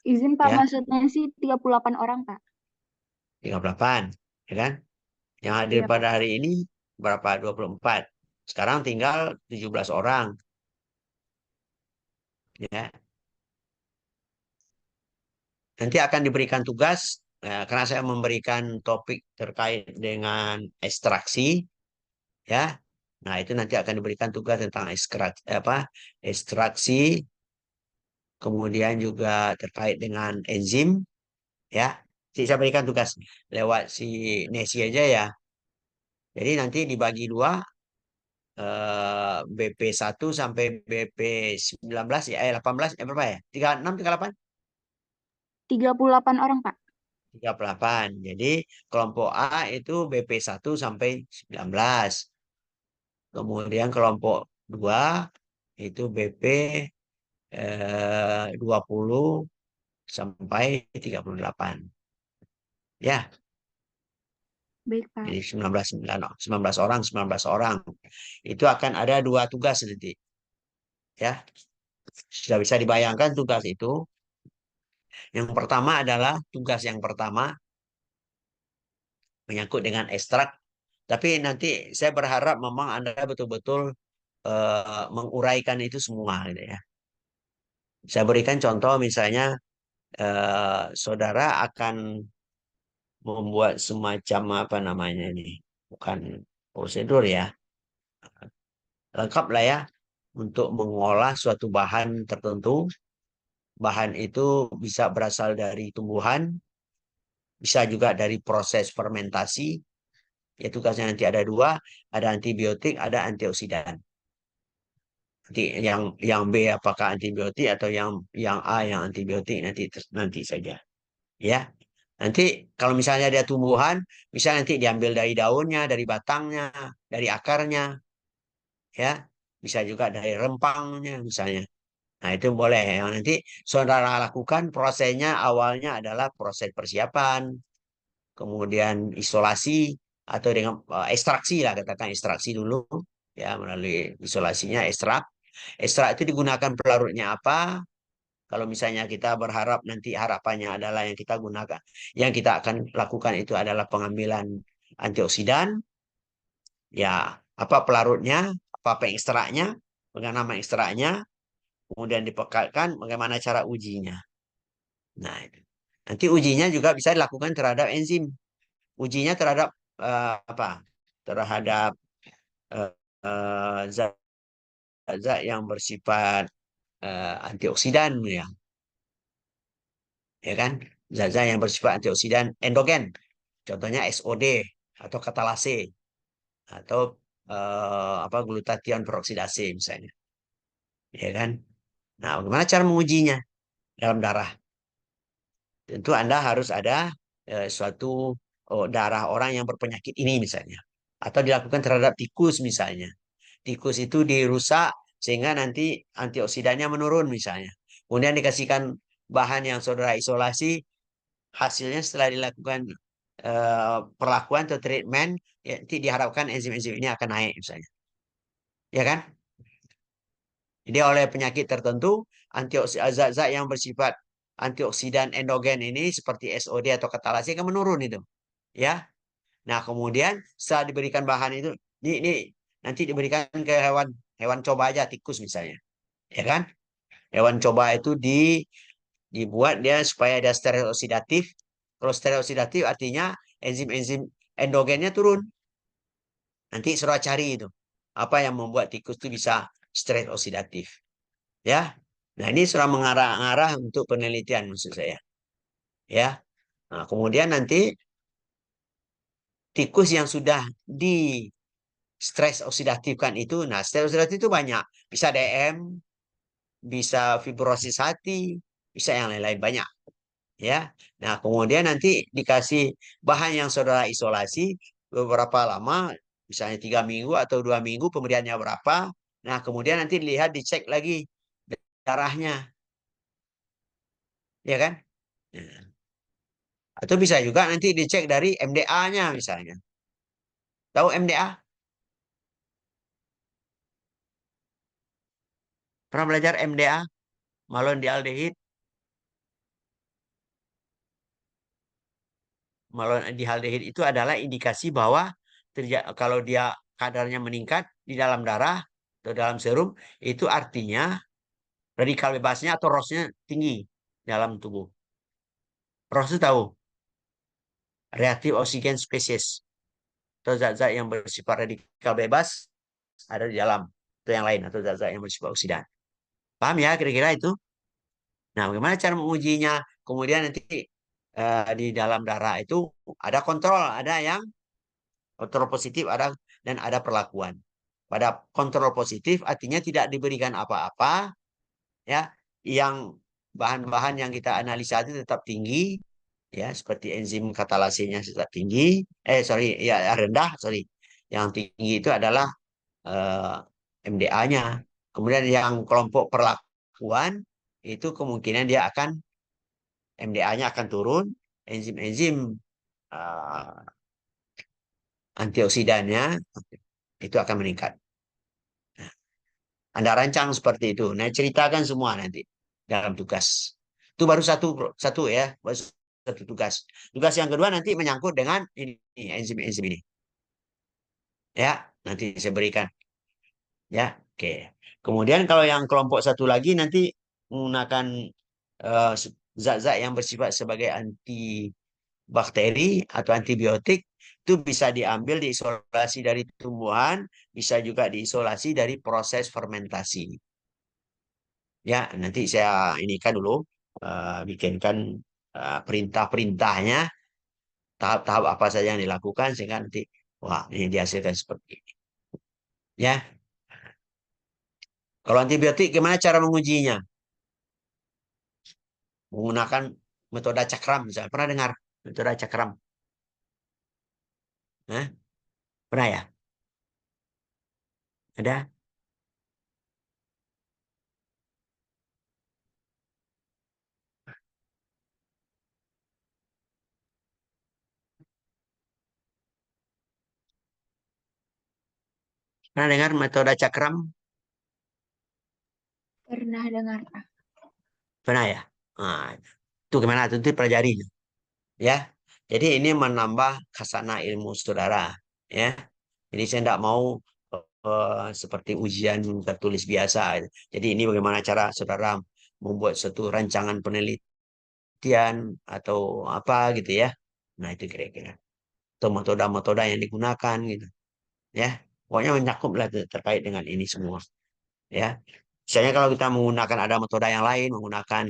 Izin, Pak, Ya, maksudnya sih 38 orang, Pak. 38. Ya kan? Yang hadir Iya, pada Pak. hari ini berapa? 24. Sekarang tinggal 17 orang. Ya. Nanti akan diberikan tugas, karena saya memberikan topik terkait dengan ekstraksi. Ya. Nah, itu nanti akan diberikan tugas tentang ekstraksi, ekstraksi, kemudian juga terkait dengan enzim, ya. Saya berikan tugas lewat si Nesi aja ya. Jadi nanti dibagi 2, BP1 sampai BP 19 ya, 18 ya berapa ya? 36, 38? 38 orang, Pak. 38. Jadi kelompok A itu BP1 sampai 19. Kemudian kelompok 2 itu BP 20 sampai 38. Ya, Baik, Pak. jadi 19 orang, 19 orang. Itu akan ada 2 tugas nanti. Ya, sudah bisa dibayangkan tugas itu. Yang pertama adalah tugas yang pertama menyangkut dengan ekstrak. Tapi nanti saya berharap memang Anda betul-betul menguraikan itu semua gitu ya. Saya berikan contoh misalnya saudara akan membuat semacam apa namanya ini, bukan prosedur ya, lengkap lah ya untuk mengolah suatu bahan tertentu. Bahan itu bisa berasal dari tumbuhan, bisa juga dari proses fermentasi. Ya tugasnya nanti ada 2, ada antibiotik, ada antioksidan. Nanti yang B apakah antibiotik atau yang A yang antibiotik nanti saja. Ya. Nanti kalau misalnya dia tumbuhan, bisa nanti diambil dari daunnya, dari batangnya, dari akarnya, ya. Bisa juga dari rempangnya misalnya. Nah, itu boleh ya. Nanti saudara lakukan prosesnya awalnya adalah proses persiapan, kemudian isolasi atau dengan ekstraksi lah, katakan ekstraksi dulu ya, melalui isolasinya ekstrak. Ekstrak itu digunakan pelarutnya apa? Kalau misalnya kita berharap nanti harapannya adalah yang kita akan lakukan itu adalah pengambilan antioksidan, ya apa pelarutnya, apa pengekstraknya, dengan nama ekstraknya, kemudian dipekatkan, bagaimana cara ujinya. Nah, itu. Nanti ujinya juga bisa dilakukan terhadap enzim. Ujinya terhadap apa? Terhadap eh, zat-zat yang bersifat antioksidan ya kan? Zat-zat yang bersifat antioksidan endogen. Contohnya SOD atau katalase atau apa glutathione peroksidase misalnya, ya kan? Nah, bagaimana cara mengujinya dalam darah? Tentu Anda harus ada suatu darah orang yang berpenyakit ini misalnya. Atau dilakukan terhadap tikus misalnya. Tikus itu dirusak sehingga nanti antioksidannya menurun misalnya. Kemudian dikasihkan bahan yang saudara isolasi, hasilnya setelah dilakukan perlakuan atau treatment, ya, nanti diharapkan enzim-enzim ini akan naik misalnya. Ya kan? Jadi oleh penyakit tertentu, zat-zat yang bersifat antioksidan endogen ini seperti SOD atau katalase akan menurun itu. Ya. Nah, kemudian setelah diberikan bahan itu, ini nanti diberikan ke hewan hewan coba aja tikus misalnya. Ya kan? Hewan coba itu dibuat dia supaya ada steril oksidatif. Kalau steril oksidatif artinya enzim-enzim endogennya turun. Nanti suruh cari itu. Apa yang membuat tikus itu bisa steril oksidatif. Ya. Nah, ini sudah mengarah-arah untuk penelitian maksud saya. Ya. Nah, kemudian nanti tikus yang sudah di stres oksidatifkan itu, nah stres oksidatif itu banyak. Bisa DM, bisa fibrosis hati, bisa yang lain-lain banyak. Ya. Nah, kemudian nanti dikasih bahan yang saudara isolasi beberapa lama, misalnya 3 minggu atau 2 minggu, pemberiannya berapa. Nah, kemudian nanti dilihat, dicek lagi darahnya, ya kan? Nah, atau bisa juga nanti dicek dari MDA-nya misalnya. Tahu MDA? Pernah belajar MDA? Malondialdehyde. Malondialdehyde itu adalah indikasi bahwa kalau dia kadarnya meningkat di dalam darah atau dalam serum, itu artinya radikal bebasnya atau ROS-nya tinggi dalam tubuh. ROS itu tahu, reaktif oksigen spesies, atau zat-zat yang bersifat radikal bebas ada di dalam, atau yang lain, atau zat-zat yang bersifat oksidan. Paham ya kira-kira itu? Nah, bagaimana cara mengujinya? Kemudian nanti di dalam darah itu ada kontrol, ada yang kontrol positif, ada dan ada perlakuan. Pada kontrol positif artinya tidak diberikan apa-apa, ya, yang bahan-bahan yang kita analisa itu tetap tinggi, ya, seperti enzim katalasenya tetap tinggi, sorry, ya rendah, sorry. Yang tinggi itu adalah MDA-nya. Kemudian yang kelompok perlakuan itu kemungkinan dia akan MDA-nya akan turun, enzim-enzim uh, antioksidannya itu akan meningkat. Anda rancang seperti itu. Nah, ceritakan semua nanti dalam tugas. Itu baru satu satu ya, baru satu tugas. Tugas yang kedua nanti menyangkut dengan ini enzim-enzim ini. Ya, nanti saya berikan. Ya, oke. Kemudian kalau yang kelompok satu lagi nanti menggunakan eh, zat-zat yang bersifat sebagai antibakteri atau antibiotik, itu bisa diambil diisolasi dari tumbuhan, bisa juga diisolasi dari proses fermentasi. Ya, nanti saya ini kan dulu bikinkan perintah-perintahnya, tahap-tahap apa saja yang dilakukan sehingga nanti wah ini dihasilkan seperti ini. Ya, kalau antibiotik gimana cara mengujinya? Menggunakan metode cakram misalnya. Pernah dengar Metode cakram. Hah? Pernah ya? Ada? Pernah dengar metode cakram? Pernah dengar, Pak. Pernah ya? Nah, itu gimana? Itu pelajari. Ya. Jadi ini menambah khazanah ilmu saudara. Ya. Jadi saya tidak mau seperti ujian tertulis biasa. Jadi ini bagaimana cara saudara membuat suatu rancangan penelitian atau apa gitu ya. Nah itu kira-kira. Atau metode-metode yang digunakan gitu. Ya. Pokoknya mencakup lah terkait dengan ini semua. Ya. Misalnya kalau kita menggunakan ada metode yang lain, menggunakan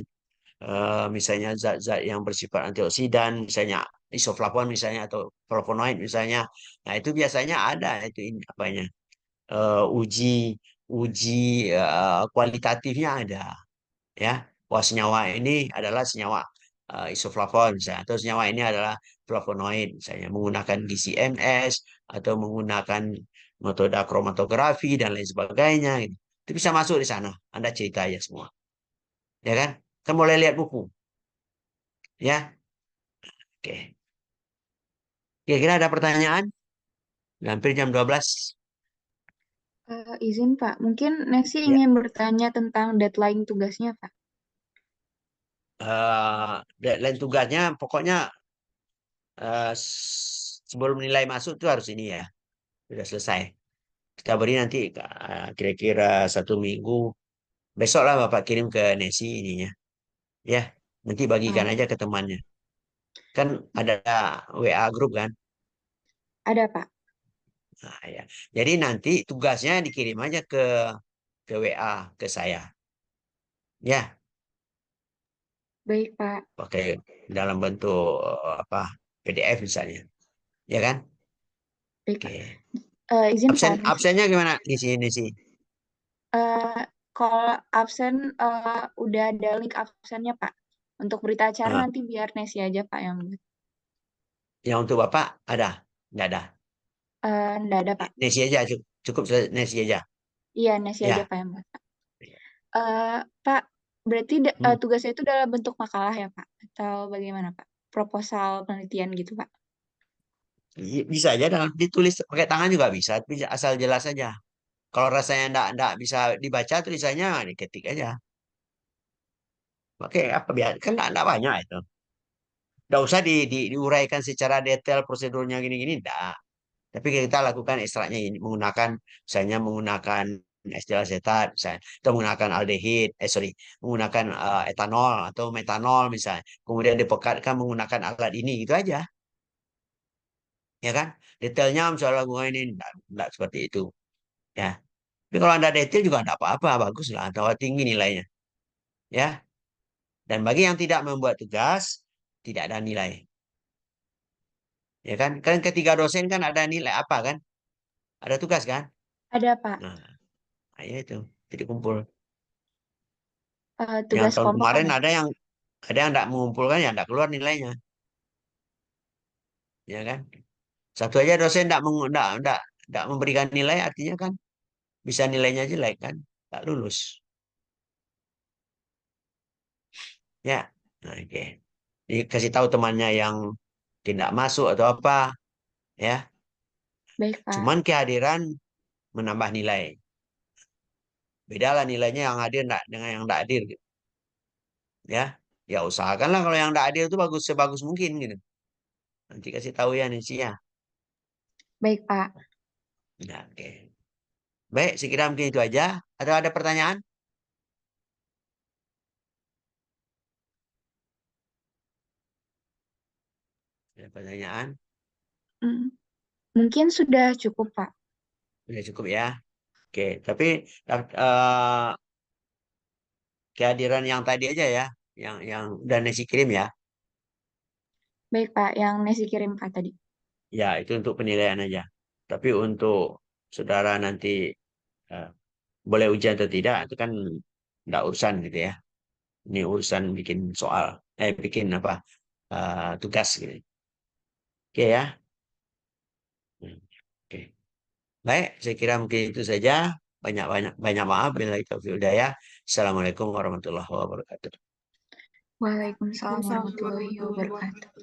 misalnya zat-zat yang bersifat antioksidan, misalnya isoflavon misalnya atau flavonoid misalnya. Nah, itu biasanya ada itu apanya? Uji uji kualitatifnya ada ya. Wah, senyawa ini adalah senyawa isoflavon misalnya atau senyawa ini adalah flavonoid misalnya menggunakan GC-MS atau menggunakan metode kromatografi dan lain sebagainya gitu. Itu bisa masuk di sana. Anda cerita aja semua. Ya kan? Kan boleh lihat buku. Ya. Oke. Kira-kira ada pertanyaan? Hampir jam 12. Izin, Pak. Mungkin Nesi Ya. ingin bertanya tentang deadline tugasnya, Pak. Deadline tugasnya pokoknya sebelum nilai masuk itu harus ini ya. Sudah selesai. Kita beri nanti kira-kira 1 minggu. Besok lah Bapak kirim ke Nesi ininya. Ya. Nanti bagikan Oh, aja ke temannya. Kan ada WA grup kan? ada, Pak. Nah, ya. Jadi nanti tugasnya dikirim aja ke WA ke saya. Ya. Baik, Pak. Pakai dalam bentuk apa PDF misalnya. Ya kan? Baik, Pak. Oke. Izin, Absen Pak, Nesi. absennya gimana di sini sih? Eh, kalau absen, udah ada link absennya, Pak. Untuk berita acara Nah, nanti biar Nesi aja, Pak, yang buat. yang untuk Bapak ada? Nggak ada. Nggak ada, Pak. Nesi aja cukup, cukup Nesi aja. Iya, Nesi aja, Ya. Pak, yang buat. Pak, berarti Hmm. tugasnya itu dalam bentuk makalah ya, Pak? Atau bagaimana, Pak? Proposal penelitian gitu, Pak? Bisa aja dalam ditulis pakai tangan juga bisa, tapi asal jelas aja. Kalau rasanya nggak bisa dibaca tulisannya diketik aja. Pakai apa biar kan nggak banyak itu. Nggak usah diuraikan secara detail prosedurnya gini-gini, enggak. Tapi kita lakukan ekstraknya ini menggunakan misalnya menggunakan estiol asetat misalnya atau menggunakan aldehid menggunakan etanol atau metanol misalnya kemudian dipekatkan menggunakan alat ini gitu aja ya kan detailnya misalnya lakukan ini enggak seperti itu ya tapi kalau anda detail juga enggak apa-apa bagus lah atau tinggi nilainya ya dan bagi yang tidak membuat tugas tidak ada nilai ya kan kan ketiga dosen kan ada nilai apa kan ada tugas kan Ada, Pak. nah ya itu jadi kumpul. Yang Tugas tahun kelompok kemarin ada, Pak. ada yang tidak mengumpulkan ya tidak keluar nilainya, ya kan? Satu aja dosen tidak memberikan nilai artinya kan bisa nilainya jelek kan, tak lulus, ya. Nah, oke. Jadi kasih tahu temannya yang tidak masuk atau apa, ya. Baik, Pak. Cuman kehadiran menambah nilai. Bedalah nilainya yang hadir dengan yang tidak hadir, gitu. Ya. Ya usahakanlah kalau yang tidak hadir itu bagus sebagus mungkin gitu. Nanti kasih tahu ya Nancy ya. Baik, Pak. Nah, oke. Baik, sekira mungkin itu aja. Atau ada pertanyaan? Ada pertanyaan? Hmm, Mungkin sudah cukup, Pak. Sudah cukup ya. Oke, tapi eh, kehadiran yang tadi aja ya, yang udah nasi kirim ya. Baik, Pak. Yang Nesi kirim, Pak, tadi. Ya, itu untuk penilaian aja. Tapi untuk saudara nanti eh, boleh ujian atau tidak, itu kan enggak urusan gitu ya. Ini urusan bikin soal, bikin apa? tugas gitu. Oke ya. Oke. Baik, saya kira mungkin itu saja. Banyak maaf bila taufiq hidayah. Assalamualaikum warahmatullahi wabarakatuh. Waalaikumsalam Waalaikumsalam warahmatullahi warahmatullahi wabarakatuh. wabarakatuh.